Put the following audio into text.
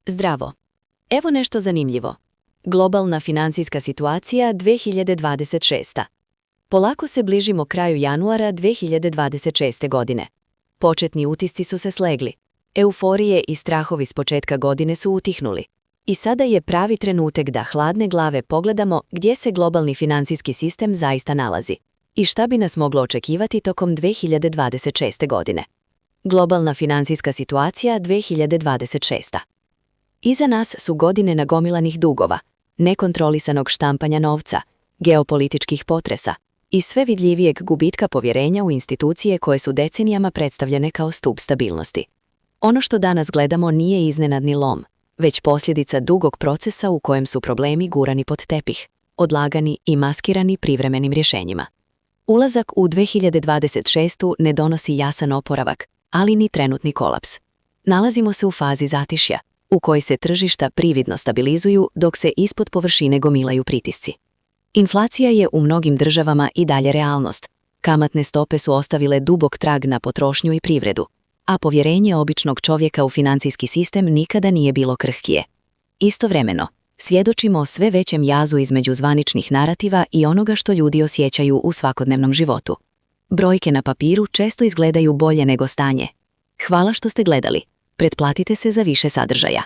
Zdravo. Evo nešto zanimljivo. Globalna financijska situacija 2026. Polako se bližimo kraju januara 2026. godine. Početni utisci su se slegli. Euforije i strahovi s početka godine su utihnuli. I sada je pravi trenutak da hladne glave pogledamo gdje se globalni financijski sistem zaista nalazi i šta bi nas moglo očekivati tokom 2026. godine. Globalna financijska situacija 2026. Iza nas su godine nagomilanih dugova, nekontrolisanog štampanja novca, geopolitičkih potresa i sve vidljivijeg gubitka povjerenja u institucije koje su decenijama predstavljene kao stup stabilnosti. Ono što danas gledamo nije iznenadni lom, već posljedica dugog procesa u kojem su problemi gurani pod tepih, odlagani i maskirani privremenim rješenjima. Ulazak u 2026. ne donosi jasan oporavak, ali ni trenutni kolaps. Nalazimo se u fazi zatišja, u kojoj se tržišta prividno stabilizuju dok se ispod površine gomilaju pritisci. Inflacija je u mnogim državama i dalje realnost. Kamatne stope su ostavile dubok trag na potrošnju i privredu, a povjerenje običnog čovjeka u financijski sistem nikada nije bilo krhkije. Istovremeno, svjedočimo o sve većem jazu između zvaničnih narativa i onoga što ljudi osjećaju u svakodnevnom životu. Brojke na papiru često izgledaju bolje nego stanje. Hvala što ste gledali. Pretplatite se za više sadržaja.